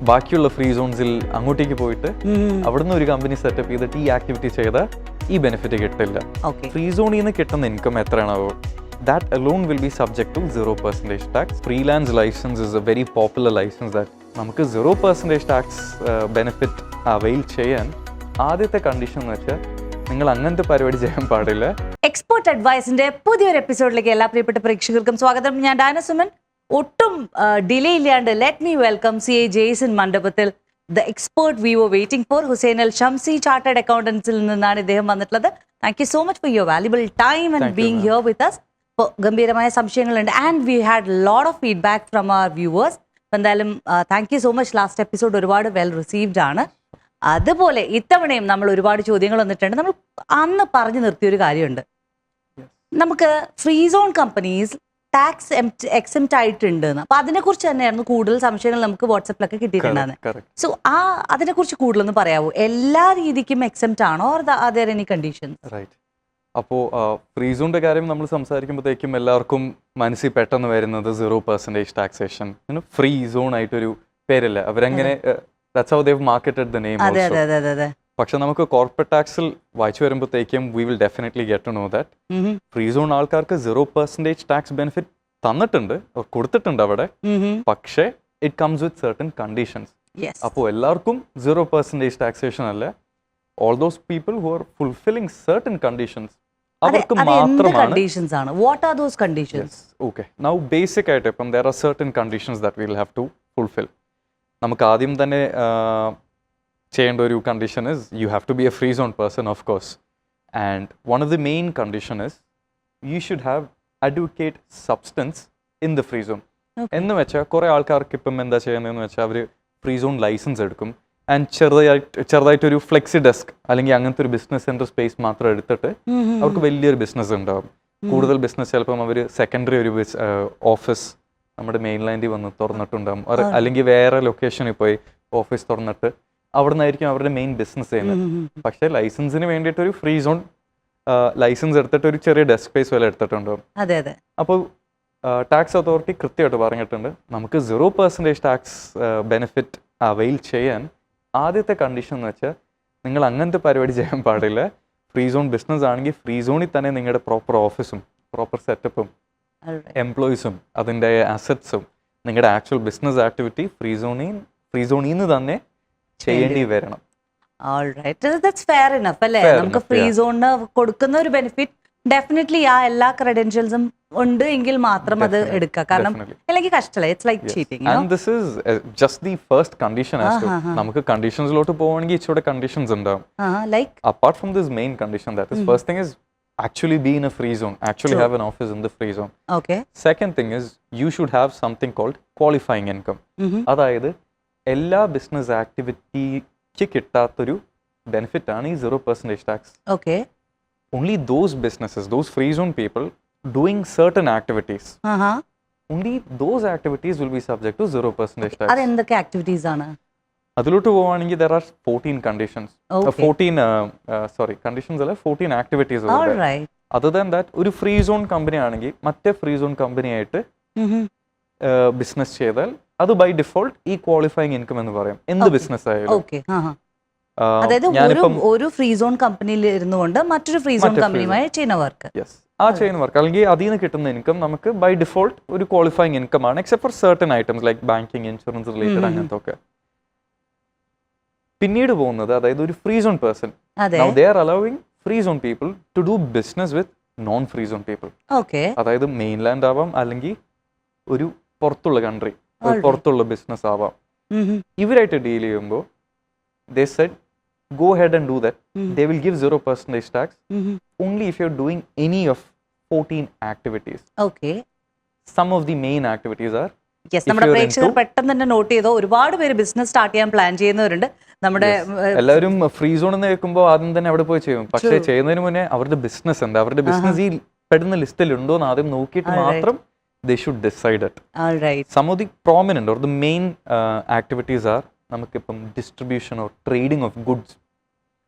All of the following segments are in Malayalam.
ബാക്കിയുള്ള ഫ്രീ സോൺസിൽ അങ്ങോട്ടേക്ക് പോയിട്ട് അവിടുന്ന് ഒരു കമ്പനി സെറ്റപ്പ് ചെയ്തിട്ട് ഈ ആക്ടിവിറ്റി ചെയ്താൽ ഈ ബെനിഫിറ്റ് കിട്ടില്ല. ഫ്രീ സോണിൽ നിന്ന് കിട്ടുന്ന ഇൻകം എത്രയാണോ that alone will be subject to 0% tax. Freelance license is a very popular license that നമുക്ക് 0% tax benefit avail ചെയ്യാൻ ആദ്യത്തെ കണ്ടീഷൻ എന്ന് വെച്ചാൽ നിങ്ങൾ അങ്ങനത്തെ പരിപാടി ചെയ്യാൻ പാടില്ല. എക്സ്പേർട്ട് അഡ്വൈസിന്റെ പുതിയൊരു എപ്പിസോഡിലേക്ക് എല്ലാ പ്രിയപ്പെട്ട പ്രേക്ഷകർക്കും സ്വാഗതം. ഞാൻ ഡാന സുമൻ. ഒട്ടും ഡിലേ ഇല്ലാണ്ട് let me welcome CA Jaison Mandapathil. The expert we were waiting for Hussain Al Shamsi chartered അക്കൗണ്ടൻസിൽ നിന്നാണ് ഇദ്ദേഹം വന്നിട്ടുള്ളത്. Thank you so much for your valuable time and being here with us. ഗംഭീരമായ സംശയങ്ങളുണ്ട് and we had lot of feedback from our viewers. അപ്പം എന്തായാലും thank you so much. Last episode ഒരുപാട് വെൽ റിസീവ്ഡ് ആണ്. അതുപോലെ ഇത്തവണയും നമ്മൾ ഒരുപാട് ചോദ്യങ്ങൾ വന്നിട്ടുണ്ട്. നമ്മൾ അന്ന് പറഞ്ഞു നിർത്തിയൊരു കാര്യമുണ്ട്. നമുക്ക് ഫ്രീ സോൺ കമ്പനീസ് ടാക്സ് എക്സെംപ്റ്റ് ആയിട്ടുണ്ട്. അപ്പൊ അതിനെക്കുറിച്ച് തന്നെയായിരുന്നു കൂടുതൽ സംശയങ്ങൾ നമുക്ക് വാട്സപ്പിലൊക്കെ കിട്ടിയിട്ടുണ്ടായിരുന്നു. സോ അതിനെക്കുറിച്ച് കൂടുതലൊന്ന് പറയാവോ? എല്ലാ രീതിക്കും എക്സെംപ്റ്റ് ആണോ or are there any conditions? അപ്പോൾ ഫ്രീ സോണിന്റെ കാര്യം നമ്മൾ സംസാരിക്കുമ്പോഴത്തേക്കും എല്ലാവർക്കും മനസ്സിൽ പെട്ടെന്ന് വരുന്നത് 0% ടാക്സേഷൻ, ഫ്രീ സോൺ ആയിട്ടൊരു പേരല്ല അവരങ്ങനെ that's how they've marketed the name also. പക്ഷെ നമുക്ക് കോർപ്പറേറ്റ് ടാക്സിൽ വായിച്ചു വരുമ്പോഴത്തേക്കും we will definitely get to know that free zone ആൾക്കാർക്ക് 0% ടാക്സ് ബെനിഫിറ്റ് തന്നിട്ടുണ്ട്, കൊടുത്തിട്ടുണ്ട് അവിടെ. പക്ഷേ it comes with certain conditions. അപ്പോൾ എല്ലാവർക്കും 0% ടാക്സേഷൻ അല്ല. all those people who are fulfilling certain conditions അവർക്ക് മാത്രമാണ്. What are those conditions? Okay, now basic ആയിട്ട് ഇപ്പം there are certain conditions that we will have to fulfill. നമുക്ക് ആദ്യം തന്നെ ചെയ്യേണ്ട ഒരു condition is you have to be a free zone person, of course, and one of the main condition is you should have adequate substance in the free zone. എന്ന് വെച്ചാൽ കുറേ ആൾക്കാർക്ക് ഇപ്പം എന്താ ചെയ്യുന്നതെന്ന് വെച്ചാൽ അവർ ഫ്രീ സോൺ ലൈസൻസ് എടുക്കും ആൻഡ് ചെറുതായിട്ടൊരു ഫ്ലെക്സി ഡെസ്ക് അല്ലെങ്കിൽ അങ്ങനത്തെ ഒരു ബിസിനസ് സെന്റർ സ്പേസ് മാത്രം എടുത്തിട്ട് അവർക്ക് വലിയൊരു ബിസിനസ് ഉണ്ടാവും. കൂടുതൽ ബിസിനസ് ചിലപ്പം അവർ സെക്കൻഡറി ഒരു ഓഫീസ് നമ്മുടെ മെയിൻ ലാൻഡിൽ വന്ന് തുറന്നിട്ടുണ്ടാകും, അല്ലെങ്കിൽ വേറെ ലൊക്കേഷനിൽ പോയി ഓഫീസ് തുറന്നിട്ട് അവിടെ നിന്നായിരിക്കും അവരുടെ മെയിൻ ബിസിനസ് ചെയ്യുന്നത്. പക്ഷേ ലൈസൻസിന് വേണ്ടിയിട്ട് ഒരു ഫ്രീ സോൺ ലൈസൻസ് എടുത്തിട്ട് ഒരു ചെറിയ ഡെസ്ക് സ്പേസ് വരെ എടുത്തിട്ടുണ്ടാവും. അപ്പോൾ ടാക്സ് അതോറിറ്റി കൃത്യമായിട്ട് പറഞ്ഞിട്ടുണ്ട് നമുക്ക് 0% ടാക്സ് ബെനിഫിറ്റ് അവൈൽ ചെയ്യാൻ ആദ്യത്തെ കണ്ടീഷൻ എന്ന് വെച്ചാൽ നിങ്ങൾ അങ്ങനത്തെ പരിപാടി ചെയ്യാൻ പാടില്ല. ഫ്രീ സോൺ ബിസിനസ് ആണെങ്കിൽ ഫ്രീ സോണിൽ തന്നെ നിങ്ങളുടെ പ്രോപ്പർ ഓഫീസും പ്രോപ്പർ സെറ്റപ്പും എംപ്ലോയീസും അതിൻ്റെ അസറ്റ്സും നിങ്ങളുടെ ആക്ച്വൽ ബിസിനസ് ആക്ടിവിറ്റി ഫ്രീ സോണിൽ നിന്ന് തന്നെ ചെയ്യേണ്ടി വരണം. നമുക്ക് ഫ്രീ സോണിന് കൊടുക്കുന്ന ഒരു ബെനിഫിറ്റ് ഡെഫിനറ്റ്ലി ആ എല്ലാ ക്രെഡൻഷ്യൽസും ഉണ്ട് എങ്കിൽ മാത്രം അത് എടുക്കുക. കാരണം അല്ലെങ്കിൽ കഷ്ടമല്ല, it's like cheating. And this is just the first condition. നമുക്ക് കണ്ടീഷൻസിലോട്ട് പോവാണെങ്കിൽ ഇച്ചിരി കണ്ടീഷൻസ് ഉണ്ടാവും. Like apart from this main condition that is first thing is actually be in a free zone, actually have an office in the free zone. Okay. Second thing is you should have something called qualifying income. അതായത് എല്ലാ ബിസിനസ് ആക്ടിവിറ്റിക്ക് കിട്ടാത്തൊരു ബെനിഫിറ്റ് ആണ് ഈ 0% tax. Okay. Only those businesses, those free zone people doing certain activities, only those activities will be subject to 0% tax. അത് എന്തൊക്കെ ആക്ടിവിറ്റീസ് ആണ്? അതിലോട്ട് പോവാണെങ്കിൽ there are 14 conditions. 14 അല്ല 14 activities. Other than that, ഒരു ഫ്രീ സോൺ കമ്പനി ആണെങ്കിൽ മറ്റേ ഫ്രീ സോൺ കമ്പനിയായിട്ട് ബിസിനസ് ചെയ്താൽ അത് ബൈ ഡിഫോൾട്ട് ഈ ക്വാളിഫൈങ് ഇൻകം എന്ന് പറയും എന്ത് ബിസിനസ് ആയാലും. അതായത് ഒരു ഫ്രീ സോൺ കമ്പനിയിൽ ഇരുന്നുകൊണ്ട് മറ്റൊരു ഫ്രീ സോൺ കമ്പനിയുമായി ചെയ്യുന്ന വർക്ക്. ആ ചെയ്യുന്ന വർക്ക് അല്ലെങ്കിൽ അതിൽ നിന്ന് കിട്ടുന്ന ഇൻകം നമുക്ക് ബൈ ഡിഫോൾട്ട് ഒരു ക്വാളിഫൈങ് ഇൻകം ആണ്, except for certain items like banking, insurance related അങ്ങനത്തെ ഒക്കെ. പിന്നീട് പോകുന്നത് അതായത് ഒരു free zone person, now they are allowing free zone people to do business with non free zone people. അതായത് മെയിൻലാൻഡ് ആവാം അല്ലെങ്കിൽ ഒരു പുറത്തുള്ള കൺട്രി, പുറത്തുള്ള ബിസിനസ് ആവാം. ഇവരായിട്ട് ഡീൽ ചെയ്യുമ്പോൾ they said go ahead and do that. They will give 0% tax only if you're doing any of 14 activities. Some of the main activities are നമ്മുടെ പ്രേക്ഷകർ പെട്ടെന്ന് തന്നെ നോട്ട് ചെയ്തോ. ഒരുപാട് പേര് ബിസിനസ് സ്റ്റാർട്ട് ചെയ്യാൻ പ്ലാൻ ചെയ്യുന്നവരുണ്ട്. നമ്മുടെ എല്ലാവരും ഫ്രീ സോൺ എന്ന് കേൾക്കുമ്പോൾ ആദ്യം തന്നെ അവിടെ പോയി ചെയ്യും. പക്ഷേ ചെയ്യുന്നതിന് മുന്നേ അവരുടെ ബിസിനസ് ഉണ്ട്, അവരുടെ ബിസിനസ് ഈ പെടുന്ന ലിസ്റ്റിൽ ഉണ്ടോ എന്ന് ആദ്യം നോക്കിയിട്ട് മാത്രം they should decide it. Some of the prominent or the main activities are നമുക്കിപ്പം distribution or trading of goods,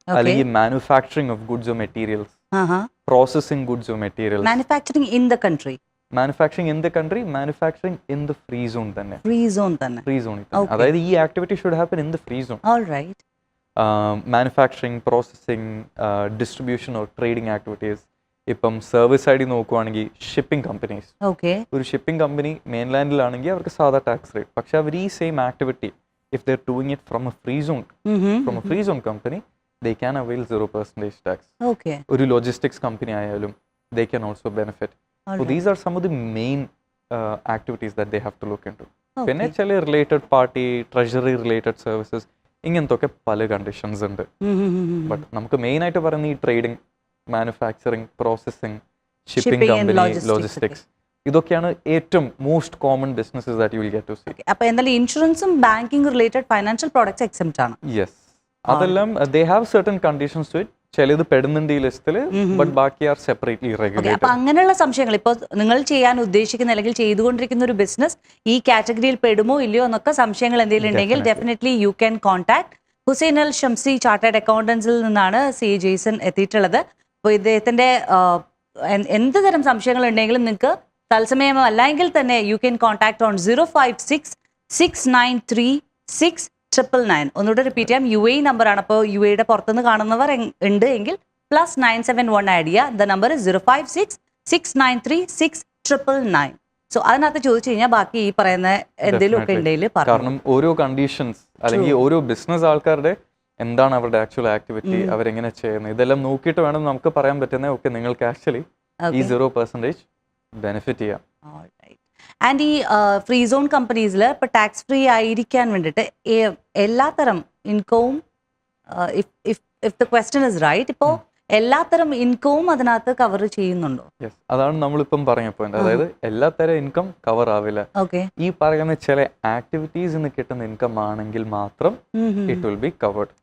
അല്ലെങ്കിൽ manufacturing of goods or materials, processing goods or materials. Manufacturing in the country manufacturing in the country, manufacturing in the free zone തന്നെ. ഫ്രീ സോൺ തന്നെ. ഫ്രീ സോണിൽ തന്നെ. അതായത് ഈ activity should happen in the free zone. Alright. Manufacturing, processing, distribution or trading activities. ഇപ്പം സർവീസ് സൈഡിൽ നോക്കുവാണെങ്കിൽ ഷിപ്പിംഗ് കമ്പനീസ്. ഓക്കെ. ഒരു ഷിപ്പിംഗ് കമ്പനി മെയിൻലാൻഡിലാണെങ്കിൽ അവർക്ക് സാധാ ടാക്സ് റേറ്റ്. പക്ഷെ അവർ ഈ same activity if there doing it from A free zone company, they can avail 0% tax. Okay. ഒരു ലോജിസ്റ്റിക്സ് കമ്പനി ആയാലും they can also benefit. So these are some of the main activities that they have to look into. പിന്നെ ചില related party, treasury related services, ഇങ്ങനത്തെ ഒക്കെ പല കണ്ടീഷൻസ് ഉണ്ട്. ബട്ട് നമുക്ക് മെയിൻ ആയിട്ട് പറയുന്ന ഈ trading, manufacturing, processing, shipping company, logistics, ഇതൊക്കെയാണ് ഏറ്റവും most common businesses that you will get to see. അപ്പോൾ എന്തായാലും ഇൻഷുറൻസും banking related financial products except ആണ്. യെസ്, അതെല്ലാം they have certain conditions to it. ചിലത് പെടുന്നുണ്ട് ഈ ലിസ്റ്റിൽ, ബട്ട് ബാക്കി ആർ സെപ്പറേറ്റ്ലി റെഗുലേറ്റഡ്. അപ്പോൾ അങ്ങനെയുള്ള സംശയങ്ങൾ, ഇപ്പോൾ നിങ്ങൾ ചെയ്യാൻ ഉദ്ദേശിക്കുന്ന അല്ലെങ്കിൽ ചെയ്തുകൊണ്ടിരിക്കുന്ന ഒരു ബിസിനസ് ഈ കാറ്റഗറിയിൽ പെടുമോ ഇല്ലയോ എന്നൊക്കെ സംശയങ്ങൾ എന്തെങ്കിലും ഉണ്ടെങ്കിൽ definitely you can contact Hussain Al Shamsi chartered അക്കൗണ്ടൻസിൽ നിന്നാണ് CA ജെയ്സൺ എത്തിയിട്ടുള്ളത്. അപ്പോൾ ഇദ്ദേഹത്തിൻ്റെ എന്ത് തരം സംശയങ്ങൾ ഉണ്ടെങ്കിലും നിങ്ങൾക്ക് തത്സമയം അല്ലെങ്കിൽ തന്നെ യു ക്യാൻ കോൺടാക്ട് ഓൺ 056-693-6999. ഒന്നുകൂടെ റിപ്പീറ്റ് ചെയ്യാം, UAE നമ്പറാണ്. അപ്പോൾ UAEയുടെ പുറത്തുനിന്ന് കാണുന്നവർ ഉണ്ട് എങ്കിൽ +971 ആഡ് ചെയ്യുക. The number 056-693-6999. സോ അതിനകത്ത് ചോദിച്ചു കഴിഞ്ഞാൽ ബാക്കി ഈ പറയുന്ന എന്തെങ്കിലും ഒക്കെ ഉണ്ടെങ്കിൽ പറഞ്ഞു. കാരണം ഓരോ കണ്ടീഷൻസ് അല്ലെങ്കിൽ ഓരോ ബിസിനസ് ആൾക്കാരുടെ എന്താണ് അവരുടെ ആക്ച്വൽ ആക്ടിവിറ്റി, അവരെങ്ങനെ ചെയ്യുന്നത്, ഇതെല്ലാം നോക്കിയിട്ട് വേണം നമുക്ക് പറയാൻ പറ്റുന്നത് ഓക്കെ നിങ്ങൾക്ക് ആക്ച്വലി ഈ 0% ബെനിഫിറ്റ് ചെയ്യാം. ആൻഡ് ഈ ഫ്രീ സോൺ കമ്പനീസിൽ ഇപ്പോൾ ടാക്സ് ഫ്രീ ആയിരിക്കാൻ വേണ്ടിയിട്ട് എല്ലാത്തരം ഇൻകവും, if the question is right, ഇപ്പോൾ എല്ലാത്തരം ഇൻകവും അതിനകത്ത് കവർ ചെയ്യുന്നുണ്ടോ? യെസ്, അതാണ് നമ്മളിപ്പം പറഞ്ഞ പോയിന്റ്. അതായത് എല്ലാത്തരം ഇൻകം കവർ ആവില്ല. ഈ പറയുന്ന ചില ആക്ടിവിറ്റീസ് നിന്ന് കിട്ടുന്ന ഇൻകം ആണെങ്കിൽ മാത്രം ഇറ്റ് വിൽ ബി കവേർഡ്.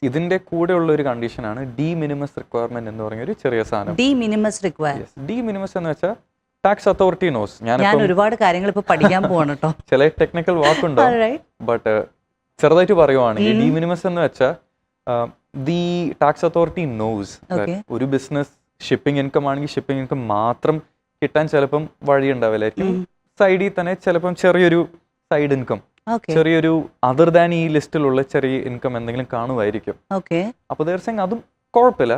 ഇതിന്റെ കൂടെ ഉള്ള ഒരു കണ്ടീഷൻ ആണ് ഡി മിനിമസ് റിക്വയർമെന്റ് എന്ന് പറഞ്ഞ ഒരു ചെറിയ സാധനം. D mini mast requirement. D mini mast എന്ന് വെച്ചാൽ ടാക്സ് അതോറിറ്റി നോസ്. ഞാൻ ഒരുപാട് കാര്യങ്ങൾ ഇപ്പൊ പഠിക്കാൻ പോവാണ് കേട്ടോ. ചില ടെക്നിക്കൽ വാക്കുണ്ടോ, ബട്ട് ചെറുതായിട്ട് പറയുവാണെങ്കിൽ ഡി മിനിമസ് എന്ന് വെച്ചാൽ ദി ടാക്സ് അതോറിറ്റി നോസ് ഒരു ബിസിനസ് ഷിപ്പിംഗ് ഇൻകം ആണെങ്കിൽ ഷിപ്പിംഗ് ഇൻകം മാത്രം കിട്ടാൻ ചിലപ്പം വഴി ഉണ്ടാവില്ലായിരിക്കും. സൈഡിൽ തന്നെ ചിലപ്പം ചെറിയൊരു സൈഡ് ഇൻകം, ചെറിയൊരു അതർ ദാൻ ഈ ലിസ്റ്റിലുള്ള ചെറിയ ഇൻകം എന്തെങ്കിലും കാണുമായിരിക്കും. അപ്പൊ തീർച്ചയായും അതും കുഴപ്പമില്ല,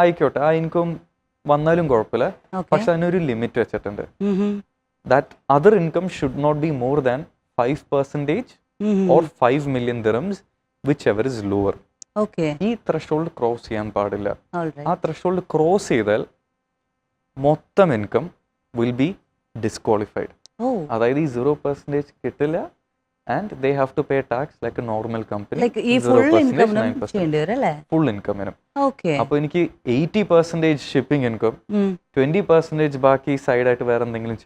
ആയിക്കോട്ടെ, ആ ഇൻകം വന്നാലും കുഴപ്പമില്ല. പക്ഷെ അതിനൊരു ലിമിറ്റ് വെച്ചിട്ടുണ്ട്. That other income should not be more than 5% or 5 million dirhams, whichever is lower. ഈ ത്രഷോൾഡ് ക്രോസ് ചെയ്യാൻ പാടില്ല. ആ ത്രഷോൾഡ് ക്രോസ് ചെയ്താൽ മൊത്തം ഇൻകം വിൽ ബി ഡിസ്ക്വാളിഫൈഡ്. അതായത് ഈ 0% കിട്ടില്ല. And they have to pay tax like a normal company. Like full income full income. അപ്പോൾ എനിക്ക് 80% ഷിപ്പിംഗ് ഇൻകം, 20% ബാക്കി സൈഡ് ആയിട്ട് വേറെ എന്തെങ്കിലും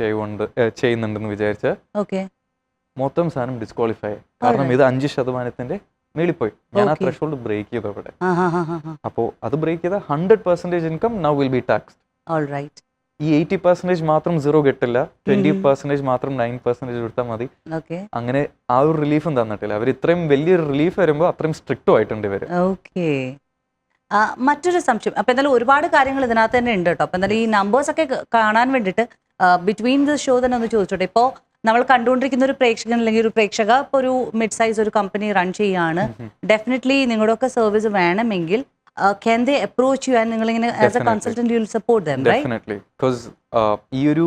ചെയ്യുന്നുണ്ടെന്ന് വിചാരിച്ചാൽ മൊത്തം സാധനം ഡിസ്ക്വാളിഫൈ. കാരണം ഇത് 5% മേളിൽ പോയി. ഞാൻ ആ ത്രെഷോൾഡ് ബ്രേക്ക് ചെയ്തു അവിടെ. അപ്പോൾ അത് ബ്രേക്ക് ചെയ്ത 100% income now will be taxed. ഈ 80% മാത്രം 0 കിട്ടില്ല, 20% മാത്രം 9% എടുത്താൽ മതി. അങ്ങനെ ആ ഒരു റിലീഫും തന്നിട്ടില്ല. അവർ ഇത്രയും വലിയൊരു റിലീഫ് വരുമ്പോൾ അത്രയും സ്ട്രിക്റ്റും ആയിട്ടുണ്ട് ഇവര്. മറ്റൊരു സംശയം, അപ്പൊ എന്തായാലും ഒരുപാട് കാര്യങ്ങൾ ഇതിനകത്ത് തന്നെ ഉണ്ട് കേട്ടോ. അപ്പൊ എന്തായാലും ഈ നമ്പേഴ്സ് ഒക്കെ കാണാൻ വേണ്ടിയിട്ട് ബിറ്റ്വീൻ ദ ഷോ തന്നെ ഒന്ന് ചോദിച്ചോട്ടെ. ഇപ്പോൾ നമ്മൾ കണ്ടുകൊണ്ടിരിക്കുന്ന ഒരു പ്രേക്ഷകൻ അല്ലെങ്കിൽ ഒരു പ്രേക്ഷക ഇപ്പോൾ ഒരു മിഡ് സൈസ് ഒരു കമ്പനി റൺ ചെയ്യാണ്, ഡെഫിനറ്റ്ലി നിങ്ങളുടെ ഒക്കെ സർവീസ് വേണമെങ്കിൽ can they approach you and നിങ്ങളിങ്ങനെ as a consultant you will support them, right? Definitely, because ഈ ഒരു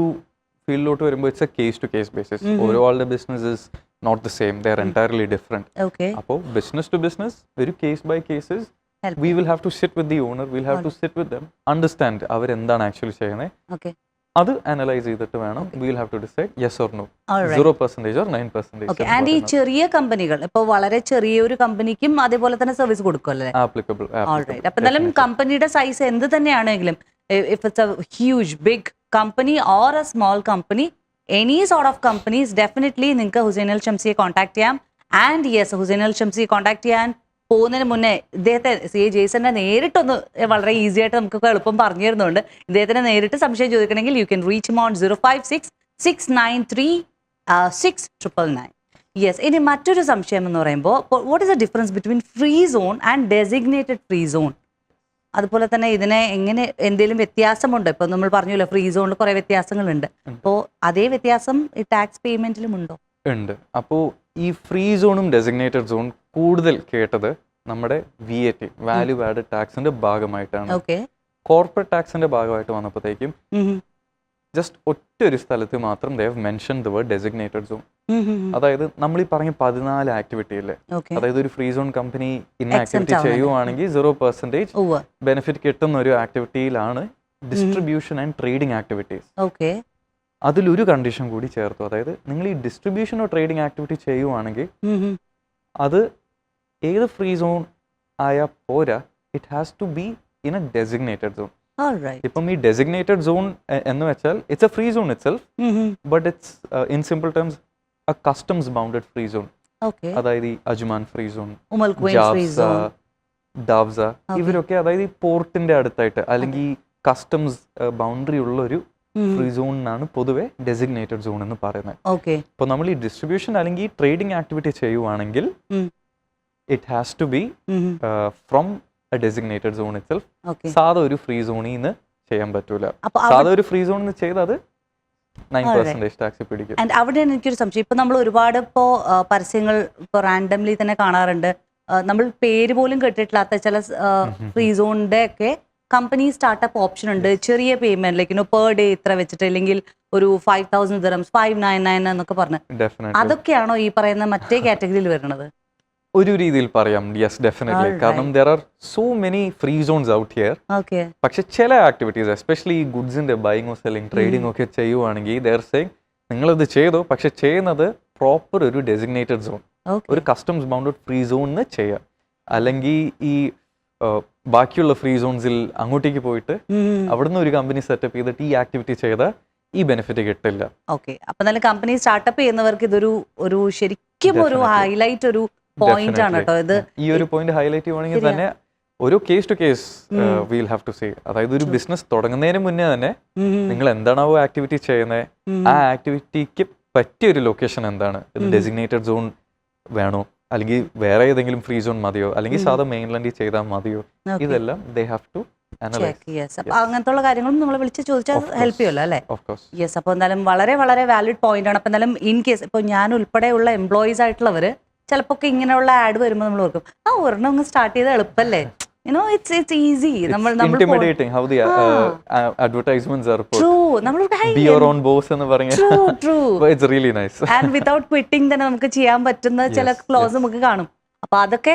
ഫീൽഡിലോട്ട് വരുമ്പോൾ it's a case to case basis. ഓരോ ആളുടെ business is not the same, they are entirely different. അപ്പോൾ ബിസിനസ് ടു ബിസിനസ് ഒരു case by cases we will have to sit with the owner, we'll have to sit with them, understand അവരെന്താണ് ആക്ച്വലി ചെയ്യുന്നത്, അത് അനലൈസ് ചെയ്തിട്ട് വേണം we will have to decide yes or no, 0% or 9%. And ഈ ചെറിയ കമ്പനികൾ ഇപ്പോൾ വളരെ ചെറിയ ഒരു കമ്പനിക്കും അതേപോലെ തന്നെ സർവീസ് കൊടുക്കുമല്ലേ? ആപ്ലിക്കബിൾ. അപ്പൊ എന്നാലും കമ്പനിയുടെ സൈസ് എന്ത് തന്നെയാണെങ്കിലും, if it's a huge big company or a small company, any sort of companies definitely നിങ്ങൾക്ക് ഹുസൈൻ അൽ ഷംസിയെ കോൺടാക്ട് ചെയ്യാം. ആൻഡ് യെസ്, ഹുസൈൻ അൽ ഷംസിയെ കോൺടാക്ട് ചെയ്യാൻ പോകുന്നതിന് മുന്നേ ഇദ്ദേഹത്തെ CA ജെയ്സനെ നേരിട്ടൊന്ന് വളരെ ഈസി ആയിട്ട് നമുക്കൊക്കെ എളുപ്പം പറഞ്ഞു തരുന്നുണ്ട്. ഇദ്ദേഹത്തിന് നേരിട്ട് സംശയം ചോദിക്കണമെങ്കിൽ you can reach him on 056-693-6999. Yes, ഇനി മറ്റൊരു സംശയം എന്ന് പറയുമ്പോൾ what is the difference between free zone and designated free zone? അതുപോലെ തന്നെ ഇതിനെ എങ്ങനെ എന്തെങ്കിലും വ്യത്യാസമുണ്ടോ? ഇപ്പൊ നമ്മൾ പറഞ്ഞല്ലോ ഫ്രീ സോണിൽ കുറെ വ്യത്യാസങ്ങളുണ്ട്. അപ്പോൾ അതേ വ്യത്യാസം ഈ ടാക്സ് പേയ്മെന്റിലും ഉണ്ടോ? ഉണ്ട്. അപ്പോൾ ഈ ഫ്രീ സോണും ഡെസിഗ്നേറ്റഡ് സോൺ കൂടുതൽ കേട്ടത് നമ്മുടെ VAT വാല്യൂ ആഡഡ് ടാക്സിന്റെ ഭാഗമായിട്ടാണ്. ഓക്കെ. കോർപ്പറേറ്റ് ടാക്സിന്റെ ഭാഗമായിട്ട് വന്നപ്പോഴത്തേക്കും ജസ്റ്റ് ഒറ്റ ഒരു സ്ഥലത്ത് മാത്രം they have mention the word designated zone. അതായത് നമ്മൾ ഈ പറഞ്ഞ 14 ആക്ടിവിറ്റി അല്ലേ, അതായത് ഒരു ഫ്രീ സോൺ കമ്പനി ഇന്ന ആക്ടിവിറ്റി ചെയ്യുവാണെങ്കിൽ 0% ബെനിഫിറ്റ് കിട്ടുന്ന ഒരു ആക്ടിവിറ്റിയിലാണ് distribution and trading activities. Okay. അതിലൊരു കണ്ടീഷൻ കൂടി ചേർത്തു. അതായത് നിങ്ങൾ ഈ ഡിസ്ട്രിബ്യൂഷനോ ട്രേഡിംഗ് ആക്ടിവിറ്റി ചെയ്യുവാണെങ്കിൽ അത് ഏത് ഫ്രീ സോൺ ആയാൽ പോരാ, it has to be in a designated zone. ഇപ്പം ഈ ഡെസിഗ്നേറ്റഡ് സോൺ എന്ന് വെച്ചാൽ it's a free zone itself, but it's in simple terms a customs bounded free zone. അതായത് ഈ അജ്മാൻ ഫ്രീ സോൺ, ഡാവ്സ, ഇവരൊക്കെ അതായത് ഈ പോർട്ടിന്റെ അടുത്തായിട്ട് അല്ലെങ്കിൽ കസ്റ്റംസ് ബൗണ്ടറി ഉള്ള ഒരു ഫ്രീ സോണിനാണ് പൊതുവെ ഡെസിഗ്നേറ്റഡ് സോൺ എന്ന് പറയുന്നത്. അപ്പോൾ നമ്മൾ ഈ ഡിസ്ട്രിബ്യൂഷൻ അല്ലെങ്കിൽ ട്രേഡിംഗ് ആക്ടിവിറ്റി ചെയ്യുവാണെങ്കിൽ it has to be from a designated zone itself. സാധാ ഒരു ഫ്രീ സോണിൽ നിന്ന് ചെയ്യാൻ പറ്റൂല. സാധാ ഒരു ഫ്രീ സോണിൽ നിന്ന് ചെയ്ത് 9% ടാക്സ് പിടിക്കും. അവിടെയാണ് എനിക്കൊരു സംശയം. ഇപ്പൊ നമ്മൾ ഒരുപാട് ഇപ്പോ പരസ്യങ്ങൾ ഇപ്പൊ റാൻഡംലി തന്നെ കാണാറുണ്ട്. നമ്മൾ പേര് പോലും കേട്ടിട്ടില്ലാത്ത ചില ഫ്രീ സോണിന്റെ ഒക്കെ കമ്പനി സ്റ്റാർട്ടപ്പ് ഓപ്ഷൻ ഉണ്ട്. ചെറിയ പേയ്മെന്റ് ലൈക്ക് പെർ ഡേ ഇത്ര വെച്ചിട്ട്, അല്ലെങ്കിൽ ഒരു 5,000 dirhams 599 എന്നൊക്കെ പറഞ്ഞ്, അതൊക്കെയാണോ ഈ പറയുന്ന മറ്റേ കാറ്റഗറിയിൽ വരുന്നത്? ഒരു രീതിയിൽ പറയാം, യെസ് ഡെഫിനറ്റ്ലി. കാരണം there are so many free zones out here. പക്ഷെ ചില ആക്ടിവിറ്റീസ് എസ്പെഷ്യലി ഈ ഗുഡ്സിന്റെ ബൈയിങ്ങോ സെല്ലിംഗ് ട്രേഡിംഗ് ഒക്കെ ചെയ്യുവാണെങ്കിൽ ദർ സേയിങ് നിങ്ങളിത് ചെയ്തോ, പക്ഷെ ചെയ്യുന്നത് പ്രോപ്പർ ഒരു ഡെസിഗ്നേറ്റഡ് സോൺ, ഒരു കസ്റ്റംസ് ബൗണ്ടഡ് ഫ്രീ സോണിന് ചെയ്യാം. അല്ലെങ്കിൽ ഈ ബാക്കിയുള്ള ഫ്രീ സോൺസിൽ അങ്ങോട്ടേക്ക് പോയിട്ട് അവിടുന്ന് ഒരു കമ്പനി സെറ്റപ്പ് ചെയ്തിട്ട് ഈ ആക്ടിവിറ്റി ചെയ്താൽ ഈ ബെനിഫിറ്റ് കിട്ടില്ല. ഓക്കെ. അപ്പൊ നല്ല കമ്പനി സ്റ്റാർട്ടപ്പ് ചെയ്യുന്നവർക്ക് ഇതൊരു ഒരു ശരിക്കും ഒരു ഹൈലൈറ്റ് ഒരു പോയിന്റ് ആണ് കേട്ടോ ഇത്. ഈ ഒരു പോയിന്റ് ഹൈലൈറ്റ് ചെയ്യുവാണെങ്കിൽ തന്നെ ഒരു case to case we'll have to say. അതായത് ഒരു ബിസിനസ് തുടങ്ങുന്നതിന് മുന്നേ തന്നെ നിങ്ങൾ എന്താണോ ആക്ടിവിറ്റി ചെയ്യുന്നത്, ആ ആക്ടിവിറ്റിക്ക് പറ്റിയ ഒരു ലൊക്കേഷൻ എന്താണ്, ഡെസിഗ്നേറ്റഡ് സോൺ വേണോ അല്ലെങ്കിൽ വേറെ ഏതെങ്കിലും ഫ്രീ സോൺ മതിയോ അല്ലെങ്കിൽ സാധാ മെയിൻലാൻഡിൽ ചെയ്താൽ മതിയോ, ഇതെല്ലാം ദേ ഹാവ് ടു അനലൈസ്. അങ്ങനത്തെ കാര്യങ്ങളും നമ്മൾ വിളിച്ച് ചോദിച്ചാൽ ഹെൽപ്പ് ചെയ്യുമല്ലോ അല്ലേ? യെസ്. അപ്പോൾ എന്തായാലും വളരെ വളരെ വാലിഡ് പോയിന്റ് ആണ്. അപ്പോൾ എന്തായാലും ഇൻ കേസ് ഇപ്പോൾ ഞാൻ ഉൾപ്പെടെയുള്ള എംപ്ലോയീസ് ആയിട്ടുള്ളവർ ചിലപ്പോൾ ഒക്കെ ഇങ്ങനെയുള്ള ആഡ് വരുമ്പോൾ നമ്മൾ ഓർക്കും, ഒരെണ്ണം അങ്ങ് സ്റ്റാർട്ട് ചെയ്താൽ എളുപ്പമല്ലേ, it's easy. Intimidating how the advertisements are put. True. Be your own boss എന്ന് പറഞ്ഞ. True. But it's really nice. And without quitting തന്നെ നമുക്ക് ചെയ്യാൻ പറ്റുന്ന ചില ക്ലോസ് നമുക്ക് കാണും. അപ്പൊ അതൊക്കെ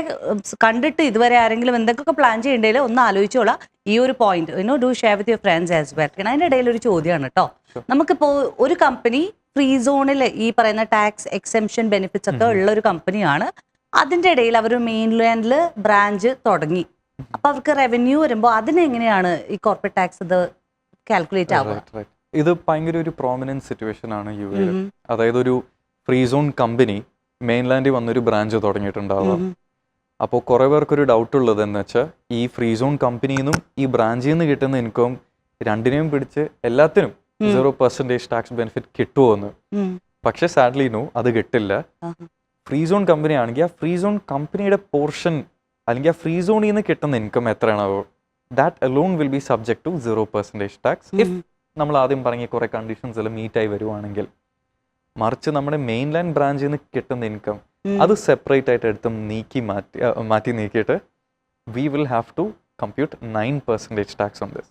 കണ്ടിട്ട് ഇതുവരെ ആരെങ്കിലും എന്തൊക്കെ പ്ലാൻ ചെയ്യേണ്ടതിൽ ഒന്ന് ആലോചിച്ചോളാം. ഈ ഒരു point do share with your friends as well. അതിന്റെ ഇടയിൽ ഒരു ചോദ്യമാണ് കേട്ടോ. നമുക്കിപ്പോ ഒരു കമ്പനി ഫ്രീ സോണിൽ ഈ പറയുന്ന ടാക്സ് എക്സെംഷൻ ബെനിഫിറ്റ്സ് ഒക്കെ ഉള്ള ഒരു കമ്പനിയാണ്. അതിന്റെ ഇടയിൽ അവർ മെയിൻലാൻഡിൽ ബ്രാഞ്ച് തുടങ്ങി. അപ്പൊ അവർക്ക് റവന്യൂ വരുമ്പോൾ അതിനെങ്ങനെയാണ് ഈ കോർപ്പറേറ്റ് ടാക്സ് ഇത് കാൽക്കുലേറ്റ് ആവുക? ഇത് ഭയങ്കര ഒരു പ്രോമിനന്റ് സിറ്റുവേഷൻ ആണ് യു എയിൽ. അതായത് ഒരു ഫ്രീ സോൺ കമ്പനി മെയിൻലാൻഡിൽ വന്നൊരു ബ്രാഞ്ച് തുടങ്ങിയിട്ടുണ്ടാവാം. അപ്പോൾ കുറെ പേർക്കൊരു ഡൗട്ട് ഉള്ളത് എന്ന് വെച്ചാൽ ഈ ഫ്രീ സോൺ കമ്പനിയിൽ നിന്നും ഈ ബ്രാഞ്ചിൽ നിന്ന് കിട്ടുന്ന ഇൻകം രണ്ടിനെയും പിടിച്ച് എല്ലാത്തിനും 0% ടാക്സ് ബെനിഫിറ്റ് കിട്ടുമോ എന്ന്. പക്ഷെ സാഡ്ലി നോ, അത് കിട്ടില്ല. ഫ്രീ സോൺ കമ്പനി ആണെങ്കിൽ ആ ഫ്രീ സോൺ കമ്പനിയുടെ പോർഷൻ അല്ലെങ്കിൽ ആ ഫ്രീ സോണിൽ നിന്ന് കിട്ടുന്ന ഇൻകം എത്രയാണോ that alone will be subject to 0% tax if നമ്മൾ ആദ്യം പറഞ്ഞ കുറെ കണ്ടീഷൻസ് എല്ലാം മീറ്റ് ആയി വരുവാണെങ്കിൽ. മറിച്ച് നമ്മുടെ മെയിൻലാൻഡ് ബ്രാഞ്ചിൽ നിന്ന് കിട്ടുന്ന ഇൻകം അത് സെപ്പറേറ്റ് ആയിട്ട് എടുത്ത് മാറ്റി നീക്കിയിട്ട് we will have to compute 9% tax on this.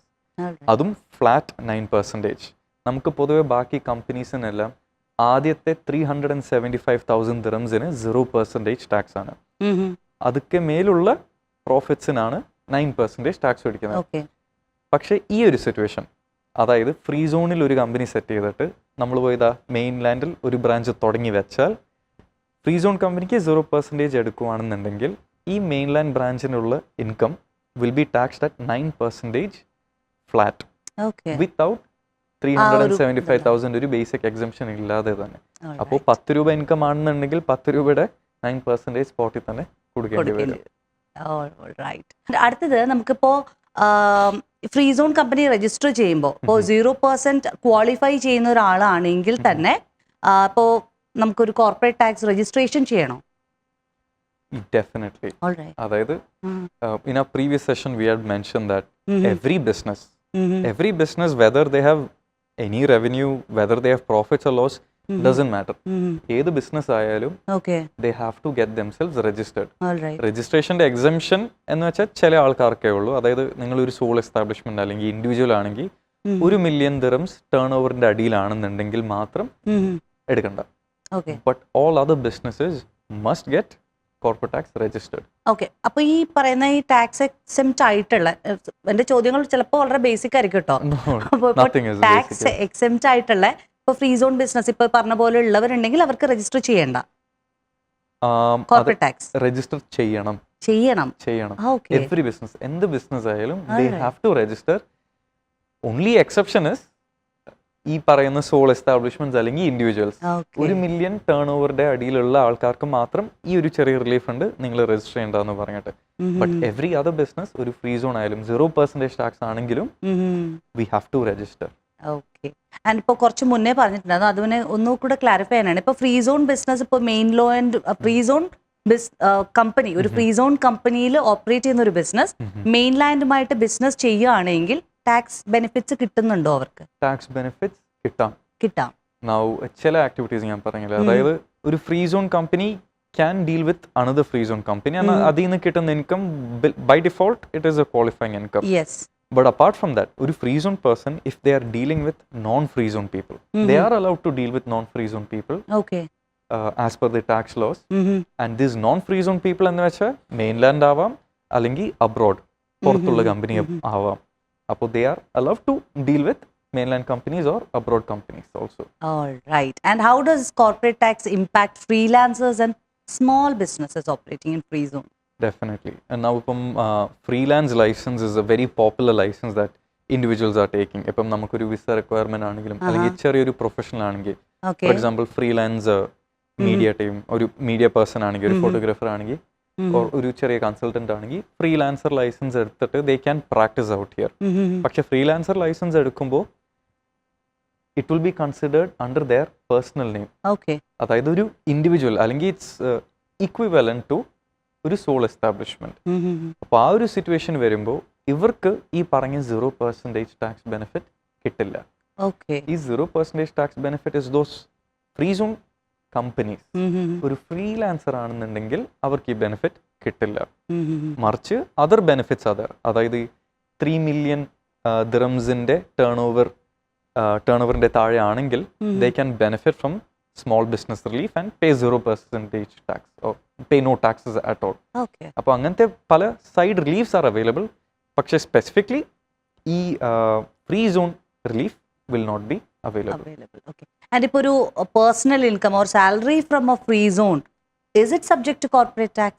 അതും ഫ്ലാറ്റ് 9%. നമുക്ക് പൊതുവെ ബാക്കി കമ്പനീസിനെല്ലാം ആദ്യത്തെ 375,000 ദിറംസിന് 0% ടാക്സ് ആണ്. അതൊക്കെ മേലുള്ള പ്രോഫിറ്റ്സിനാണ് 9% ടാക്സ് പിടിക്കുന്നത്. പക്ഷേ ഈ ഒരു സിറ്റുവേഷൻ, അതായത് ഫ്രീ സോണിൽ ഒരു കമ്പനി സെറ്റ് ചെയ്തിട്ട് നമ്മൾ പോയതാ മെയിൻലാൻഡിൽ ഒരു ബ്രാഞ്ച് തുടങ്ങി വെച്ചാൽ ഫ്രീ സോൺ കമ്പനിക്ക് 0% എടുക്കുകയാണെന്നുണ്ടെങ്കിൽ ഈ മെയിൻലാൻഡ് ബ്രാഞ്ചിനുള്ള income will be taxed at 9% flat without 375,000 ഒരു ബേസിക് എക്സംഷൻ ഇല്ലാതെ തന്നെ. അപ്പോൾ 10 രൂപ ഇൻകം ആണെന്നുണ്ടെങ്കിൽ 10 രൂപയുടെ 9% സ്പോട്ടിൽ തന്നെ കൊടുക്കേണ്ടി വരും. അടുത്തത് നമുക്കിപ്പോ ഫ്രീ സോൺ കമ്പനി രജിസ്റ്റർ ചെയ്യുമ്പോൾ ഇപ്പോൾ 0% ക്വാളിഫൈ ചെയ്യുന്ന ഒരാളാണെങ്കിൽ തന്നെ ഇപ്പോൾ നമുക്കൊരു കോർപ്പറേറ്റ് ടാക്സ് രജിസ്ട്രേഷൻ ചെയ്യണോ? Definitely. All right. അതായത് in our previous session we had mentioned that every business, whether they have any revenue, whether they have profits or loss, doesn't matter. ഏത് ബിസിനസ് ആയാലും Okay. they have to get themselves registered. All right. രജിസ്ട്രേഷൻ്റെ എക്സംഷൻ എന്ന് വെച്ചാൽ ചില ആൾക്കാർക്കേ ഉള്ളൂ. അതായത് നിങ്ങളൊരു സോൾ എസ്റ്റാബ്ലിഷ്മെന്റ് അല്ലെങ്കിൽ ഇൻഡിവിജ്വൽ ആണെങ്കിൽ $1 million ടേൺ ഓവറിന്റെ അടിയിലാണെന്നുണ്ടെങ്കിൽ മാത്രം എടുക്കണ്ട. Okay. But all other businesses must get corporate tax registered. Okay, അപ്പൊ ഈ പറയുന്ന ഈ ടാക്സ് എക്സെംപ്റ്റ് ആയിട്ടുള്ള എന്റെ ചോദ്യങ്ങൾ ചിലപ്പോൾ വളരെ ബേസിക് ആയിരിക്കും കേട്ടോ. ടാക്സ് എക്സെംപ്റ്റ് ആയിട്ടുള്ള ഇപ്പൊ ഫ്രീ സോൺ ബിസിനസ് ഇപ്പൊ പറഞ്ഞ പോലെ ഉള്ളവരുണ്ടെങ്കിൽ അവർക്ക് രജിസ്റ്റർ ചെയ്യേണ്ട കോർപ്പറേറ്റ് ടാക്സ്. രജിസ്റ്റർ ചെയ്യണം. ഓക്കെ. എവറി ബിസിനസ്, എന്ത് ബിസിനസ് ആയാലും they have to register. Only exception is ഈ പറയുന്ന സോൾ എസ്റ്റാബ്ലിഷ്മെന്റ്സ് അല്ലെങ്കിൽ ഇൻഡിവിജ്വൽസ്. $1 million ടേൺ ഓവറിന്റെ അടിയിലുള്ള ആൾക്കാർക്ക് മാത്രം ഈ ഒരു ചെറിയ റിലീഫ് ഉണ്ട്, നിങ്ങൾ രജിസ്റ്റർ ചെയ്യേണ്ടതെന്ന് പറഞ്ഞിട്ട്. ബട്ട് എവറി അതർ ബിസിനസ്, ഒരു ഫ്രീ സോൺ ആയാലും 0% ടാക്സ് ആണെങ്കിലും we have to register. Okay. And ഇപ്പോൾ കുറച്ച് മുന്നേ പറഞ്ഞിട്ടുണ്ടായിരുന്നു, അതിനെ ഒന്നുകൂടെ ക്ലാരിഫൈ ചെയ്യാനാണ്. ഇപ്പോൾ ഫ്രീ സോൺ ബിസിനസ്, ഇപ്പോൾ main law and free zone company, ഒരു ഫ്രീ സോൺ കമ്പനിയിൽ ഓപ്പറേറ്റ് ചെയ്യുന്ന ഒരു ബിസിനസ് മെയിൻ ലാൻഡുമായിട്ട് ബിസിനസ് ചെയ്യുകയാണെങ്കിൽ ടാക്സ് ബെനിഫിറ്റ്സ് കിട്ടുന്നുണ്ടോ അവർക്ക്? ടാക്സ് ബെനിഫിറ്റ്സ് കിട്ടാം. നൗ ചില ആക്ടിവിറ്റീസ് ഞാൻ പറഞ്ഞില്ല, അതായത് ഒരു free zone company can deal with another free zone company. അതിൽ നിന്ന് കിട്ടുന്ന income by default it is a qualifying income. But apart from that, a free zone person, if they are dealing with non-free zone people, they are allowed to deal with non-free zone people. Okay. As per the tax laws. And these non-free zone people എന്ന് വെച്ചാൽ മെയിൻലാൻഡ് ആവാം അല്ലെങ്കിൽ അബ്രോഡ്, പുറത്തുള്ള കമ്പനി ആവാം. അപ്പോൾ they are allowed to deal with mainland companies or abroad companies also. All right. And how does corporate tax impact freelancers and small businesses operating in free zone? Definitely. And now freelance license is a very popular license that individuals are taking. ഇപ്പം നമുക്കൊരു വിസ റിക്വയർമെന്റ് ആണെങ്കിലും അല്ലെങ്കിൽ ചെറിയൊരു പ്രൊഫഷണൽ ആണെങ്കിൽ, for example freelancer media team, ഒരു മീഡിയ പേഴ്സൺ ആണെങ്കിൽ, ഒരു ഫോട്ടോഗ്രാഫർ ആണെങ്കിൽ, ഒരു ചെറിയ കൺസൾട്ടന്റ് ആണെങ്കിൽ ഫ്രീലാൻസർ ലൈസൻസ് എടുത്തിട്ട് they can practice out here. പക്ഷെ ഫ്രീലാൻസർ ലൈസൻസ് എടുക്കുമ്പോൾ it will be considered under there personal name. അതായത് ഒരു ഇൻഡിവിജ്വൽ അല്ലെങ്കിൽ ഇറ്റ്സ് ഇക്വിവലന്റ് ടു ഒരു സോൾ എസ്റ്റാബ്ലിഷ്മെന്റ്. അപ്പോൾ ആ ഒരു സിറ്റുവേഷൻ വരുമ്പോൾ ഇവർക്ക് ഈ പറഞ്ഞ 0% ടാക്സ് ബെനിഫിറ്റ് കിട്ടില്ല. ഈ 0% tax benefit is those free zone companies. ഒരു ഫ്രീലാൻസർ ആണെന്നുണ്ടെങ്കിൽ അവർക്ക് ഈ ബെനിഫിറ്റ് കിട്ടില്ല. മറിച്ച് അതർ ബെനിഫിറ്റ്സ് അതായത് 3 million ദിറംസിന്റെ ടേൺ ഓവറിന്റെ താഴെ ആണെങ്കിൽ they can benefit from small business relief and pay 0% tax or pay no taxes at all. Okay. അപ്പോൾ അങ്ങനത്തെ പല സൈഡ് റിലീഫ്സ് ആർ അവൈലബിൾ. പക്ഷേ സ്പെസിഫിക്കലി ഈ free zone relief will not be available. Okay. And ഇപ്പോൾ ഒരു personal income or salary from a free zone, is it subject to corporate tax?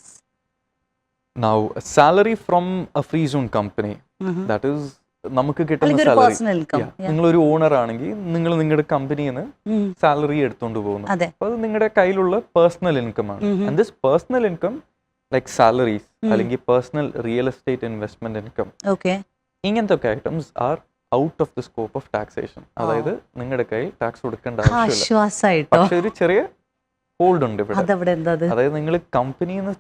Now salary from a free zone company, that is നമുക്ക് കിട്ടുന്ന സാലറി, നിങ്ങളൊരു ഓണർ ആണെങ്കിൽ നിങ്ങൾ നിങ്ങളുടെ കമ്പനിയിൽ നിന്ന് സാലറി എടുത്തോണ്ട് പോകുന്നു. അപ്പൊ അത് നിങ്ങളുടെ കയ്യിലുള്ള പേഴ്സണൽ ഇൻകം ആണ്. And this personal income like salaries അല്ലെങ്കിൽ personal real estate investment income, ഇങ്ങനത്തെ ഒക്കെ items are out of the scope of taxation. അതായത് നിങ്ങളുടെ കയ്യിൽ ടാക്സ് കൊടുക്കേണ്ട ആവശ്യമില്ല. പക്ഷെ ഒരു ചെറിയ ഹോൾഡ് ഉണ്ട് ഇവിടെ. അതായത് നിങ്ങൾ കമ്പനിയിൽ നിന്ന്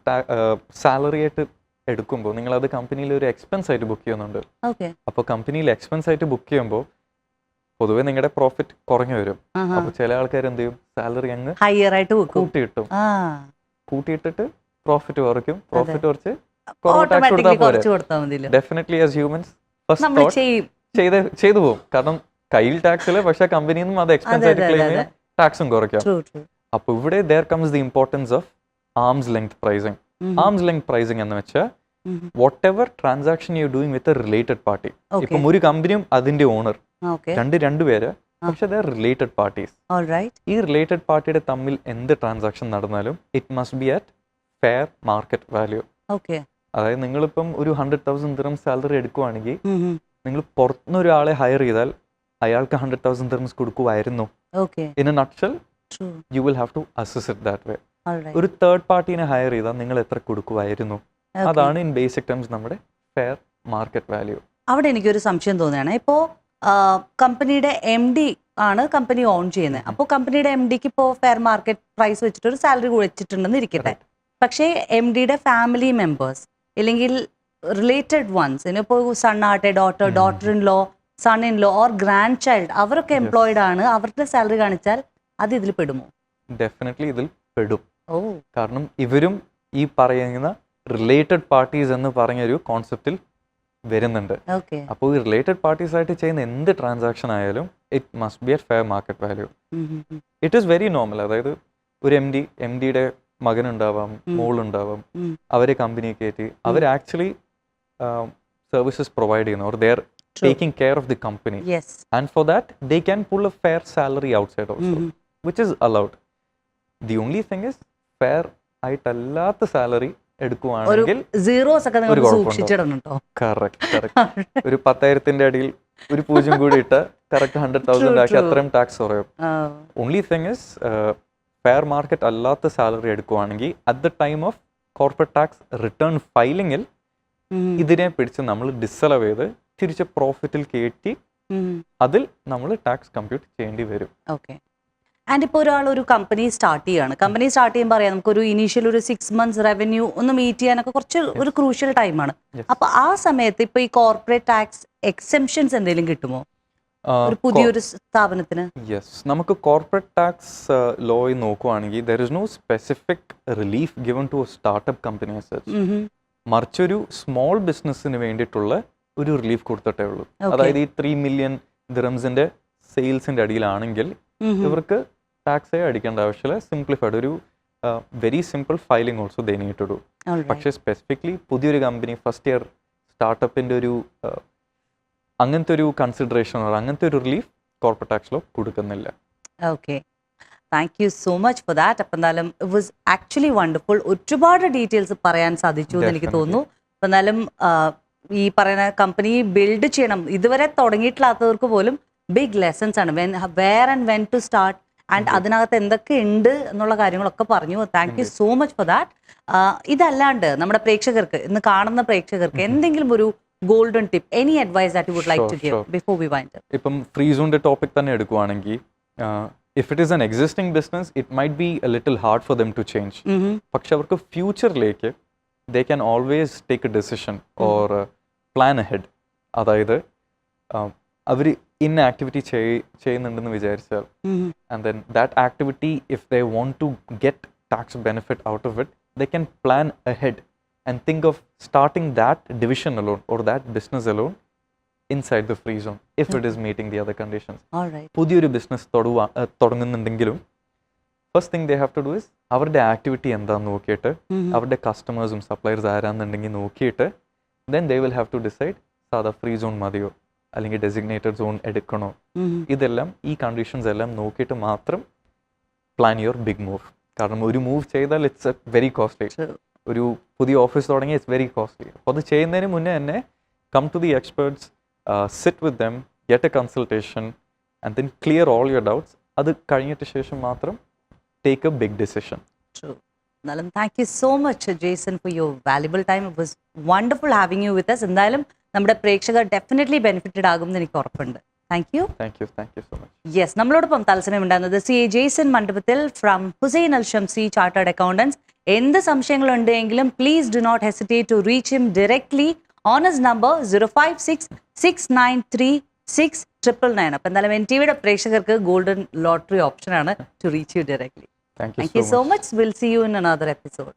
സാലറി ആയിട്ട് എടുക്കുമ്പോൾ നിങ്ങൾ അത് കമ്പനിയിൽ ഒരു എക്സ്പെൻസ് ആയിട്ട് ബുക്ക് ചെയ്യുന്നുണ്ട്. അപ്പോൾ കമ്പനിയിൽ എക്സ്പെൻസ് ആയിട്ട് ബുക്ക് ചെയ്യുമ്പോൾ പൊതുവെ നിങ്ങളുടെ പ്രോഫിറ്റ് കുറഞ്ഞു വരും. അപ്പൊ ചില ആൾക്കാർ എന്ത് ചെയ്യും, സാലറി അങ്ങ് ഹയർ ആയിട്ട് കൂട്ടിയിട്ടിട്ട് പ്രോഫിറ്റ് കുറയ്ക്കും. പ്രോഫിറ്റ് കുറച്ച് ഡെഫിനറ്റ്ലി ആസ് ഹ്യൂമൻസ് ചെയ്തു പോകും. കാരണം കയ്യിൽ ടാക്സ് ഇല്ല, പക്ഷെ കമ്പനിയിൽ നിന്നും അത് എക്സ്പെൻസ് ആയിട്ട് ക്ലെയിം ചെയ്യാം, ടാക്സും കുറയ്ക്കാം. അപ്പൊ ഇവിടെ there comes the importance of arm's length pricing. Arm's length pricing എന്ന് വെച്ചാൽ whatever transaction you're doing with a related party. ഇപ്പം ഒരു കമ്പനിയും അതിന്റെ ഓണർ രണ്ടുപേര്, പക്ഷെ they are related parties. ഈ റിലേറ്റഡ് പാർട്ടിയുടെ തമ്മിൽ എന്ത് ട്രാൻസാക്ഷൻ നടന്നാലും it must be at fair market value. അതായത് നിങ്ങളിപ്പം ഒരു 100,000 dirhams സാലറി എടുക്കുവാണെങ്കിൽ നിങ്ങൾ പുറത്തുനിന്ന് ഒരാളെ ഹയർ ചെയ്താൽ അയാൾക്ക് 100,000 dirhams കൊടുക്കുമായിരുന്നു. In a nutshell you will have to assess it that way. ഒരു തേർഡ് പാർട്ടീനെ ഹയർ ചെയ്താൽ നിങ്ങൾ എത്ര കൊടുക്കുമായിരുന്നു, അതാണ് ഇൻ ബേസിക് ടേംസ് നമ്മുടെ ഫെയർ മാർക്കറ്റ് വാല്യൂ. അവിടെ എനിക്കൊരു സംശയം തോന്നുകയാണ്. ഇപ്പോൾ കമ്പനിയുടെ MD ആണ് കമ്പനി ഓൺ ചെയ്യുന്നത്. അപ്പോൾ കമ്പനിയുടെ MDക്ക് ഇപ്പോൾ ഫെയർ മാർക്കറ്റ് പ്രൈസ് വെച്ചിട്ട് ഒരു സാലറി വെച്ചിട്ടുണ്ടെന്ന് ഇരിക്കട്ടെ. പക്ഷേ എം ഡിയുടെ ഫാമിലി മെമ്പേഴ്സ് അല്ലെങ്കിൽ റിലേറ്റഡ് വൺസ് ഇനിയിപ്പോൾ സൺ ആട്ടെ daughter in law son in law or grand child അവരൊക്കെ എംപ്ലോയിഡ് ആണ്, അവരുടെ സാലറി കാണിച്ചാൽ അത് ഇതിൽ പെടുമോ? ഡെഫിനറ്റ്ലി ഇതിൽ പെടും. ഓ, കാരണം ഇവരും ഈ പറയുന്ന റിലേറ്റഡ് പാർട്ടീസ് എന്ന് പറഞ്ഞൊരു കോൺസെപ്റ്റിൽ വരുന്നുണ്ട്. ഓക്കെ. അപ്പോൾ ഈ റിലേറ്റഡ് പാർട്ടീസ് ആയിട്ട് ചെയ്യുന്ന എന്ത് ട്രാൻസാക്ഷൻ ആയാലും it must be at fair market value. It is very normal. അതായത് ഒരു എം ഡിയുടെ മകനുണ്ടാവാം, മോളുണ്ടാവാം, അവരെ കമ്പനി കയറ്റി അവർ ആക്ച്വലി സർവീസസ് പ്രൊവൈഡ് ചെയ്യുന്നു, or they are taking care of the company. Yes. And for that, they can pull a fair salary outside also, which is allowed. The only thing is, fair ആയിട്ടല്ലാത്ത സാലറി എടുക്കുവാണെങ്കിൽ കറക്റ്റ് ഒരു 10,000 അടിയിൽ ഒരു 0 കൂടി ഇട്ട് കറക്റ്റ് 100,000 ആക്കി അത്രയും ടാക്സ് കുറയും. Only thing is fair market അല്ലാത്ത സാലറി എടുക്കുവാണെങ്കിൽ at the time of corporate tax return ഫയലിങ്ങിൽ ഇതിനെ പിടിച്ച് നമ്മൾ ഡിസലവ് ചെയ്ത് തിരിച്ച് പ്രോഫിറ്റിൽ കയറ്റി അതിൽ നമ്മൾ ടാക്സ് കമ്പ്യൂട്ട് ചെയ്യേണ്ടി വരും. ഓക്കെ. ആൻഡ് ഇപ്പോൾ ഒരാൾ ഒരു കമ്പനി സ്റ്റാർട്ട് ചെയ്യുമ്പോൾ അറിയാം നമുക്കൊരു ഇനീഷ്യൽ ഒരു 6 months റവന്യൂ ഒന്ന് മീറ്റ് ചെയ്യാനൊക്കെ കുറച്ച് ഒരു ക്രൂഷ്യൽ ടൈമാണ്. അപ്പൊ ആ സമയത്ത് ഇപ്പൊ ഈ കോർപ്പറേറ്റ് ടാക്സ് എക്സെംഷൻസ് എന്തെങ്കിലും കിട്ടുമോ ഒരു പുതിയൊരു സ്ഥാപനത്തിന്? യെസ്, നമുക്ക് കോർപ്പറേറ്റ് ടാക്സ് ലോയിൽ നോക്കുവാണെങ്കിൽ there is no specific relief given to a startup company as such. മറിച്ചൊരു സ്മോൾ ബിസിനസ്സിന് വേണ്ടിയിട്ടുള്ള ഒരു റിലീഫ് കൊടുത്തിട്ടേ ഉള്ളൂ. അതായത് ഈ 3 million ദിറംസിന്റെ സെയിൽസിന്റെ അടിയിലാണെങ്കിൽ ഇവർക്ക് ടാക്സേ അടിക്കേണ്ട ആവശ്യമില്ല. സിംപ്ലിഫൈഡ് ഒരു very simple filing also they need to do. പക്ഷേ സ്പെസിഫിക്കലി പുതിയൊരു കമ്പനി ഫസ്റ്റ് ഇയർ സ്റ്റാർട്ടപ്പിന്റെ ഒരു അങ്ങനത്തെ ഒരു കൺസിഡറേഷൻ അങ്ങനത്തെ ഒരു റിലീഫ് കോർപ്പറേറ്റ് ടാക്സിലോ കൊടുക്കുന്നില്ല. Okay, thank you so much for that. അപ്പം എന്തായാലും ഇറ്റ് വാസ് ആക്ച്വലി വണ്ടർഫുൾ. ഒരുപാട് ഡീറ്റെയിൽസ് പറയാൻ സാധിച്ചു എന്ന് എനിക്ക് തോന്നുന്നു. അപ്പം എന്തായാലും ഈ പറയുന്ന കമ്പനി ബിൽഡ് ചെയ്യണം ഇതുവരെ തുടങ്ങിയിട്ടില്ലാത്തവർക്ക് പോലും ബിഗ് ലെസൺസ് ആണ്. Where and when to start and അതിനകത്ത് എന്തൊക്കെ ഉണ്ട് എന്നുള്ള കാര്യങ്ങളൊക്കെ പറഞ്ഞു. Thank you so much for that. ഇതല്ലാണ്ട് നമ്മുടെ പ്രേക്ഷകർക്ക് ഇന്ന് കാണുന്ന പ്രേക്ഷകർക്ക് എന്തെങ്കിലും ഒരു golden tip, any advice that you would like to give before we wind up? ഇപ്പം ഫ്രീ സോണിന്റെ ടോപ്പിക് തന്നെ എടുക്കുവാണെങ്കിൽ if it is an existing business, it might be a little hard for them to change. പക്ഷെ അവർക്ക് ഫ്യൂച്ചറിലേക്ക് they can always take a decision or plan ahead. അതായത് അവർ ഇന്ന ആക്ടിവിറ്റി ചെയ്യുന്നുണ്ടെന്ന് വിചാരിച്ചാൽ and then that activity, if they want to get tax benefit out of it, they can plan ahead and think of starting that division alone or that business alone inside the free zone if it is meeting the other conditions. പുതിയൊരു ബിസിനസ് തുടങ്ങുന്നുണ്ടെങ്കിലും first thing they have to do is അവരുടെ ആക്ടിവിറ്റി എന്താണെന്ന് നോക്കിയിട്ട് അവരുടെ കസ്റ്റമേഴ്സും സപ്ലയേഴ്സ് ആരാന്നുണ്ടെങ്കിൽ നോക്കിയിട്ട് then they will have to decide സാധാ ഫ്രീ സോൺ മതിയോ അല്ലെങ്കിൽ ഡെസിഗ്നേറ്റഡ് സോൺ എടുക്കണോ. ഇതെല്ലാം ഈ കണ്ടീഷൻസ് എല്ലാം നോക്കിയിട്ട് മാത്രം പ്ലാൻ യുവർ ബിഗ് മൂവ്. കാരണം ഒരു മൂവ് ചെയ്താൽ ഇറ്റ്സ് വെരി കോസ്റ്റ്ലി. ഒരു പുതിയ ഓഫീസ് തുടങ്ങി ഇറ്റ്സ് വെരി കോസ്റ്റ്ലി. അപ്പോൾ അത് ചെയ്യുന്നതിന് മുന്നേ തന്നെ come to the experts, sit with them, get a consultation and then clear all your doubts. അത് കഴിഞ്ഞിട്ട് ശേഷം മാത്രം take a big decision. True. Nalam, thank you so much Jason for your valuable time. It was wonderful having you with us. എന്തായാലും നമ്മുടെ പ്രേക്ഷകർ ഡെഫിനറ്റ്ലി ബെനിഫിറ്റഡ് ആകും എന്ന് എനിക്ക് ഉറപ്പുണ്ട്. Thank you so much. Yes, നമ്മളോടൊപ്പം തത്സമയം ഉണ്ടായിരുന്നത് CA Jaison Mandapathil from Hussain Al Shamsi chartered accountants. എന്ത് സംശയങ്ങളുണ്ടെങ്കിലും please do not hesitate to reach him directly on his number 056-693-6999. അപ്പം എന്തായാലും NTVയുടെ പ്രേക്ഷകർക്ക് ഗോൾഡൻ ലോട്ടറി ഓപ്ഷൻ ആണ് to reach you directly. Thank you so much. We'll see you in another episode.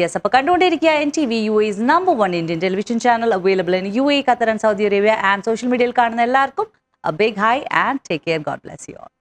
Yes, അപ്പോൾ കണ്ടുകൊണ്ടിരിക്കുക NTV UAE's #1 Indian television channel, available in UAE, Qatar and Saudi Arabia and social media. കാണുന്ന എല്ലാവർക്കും a big hi and take care. God bless you all.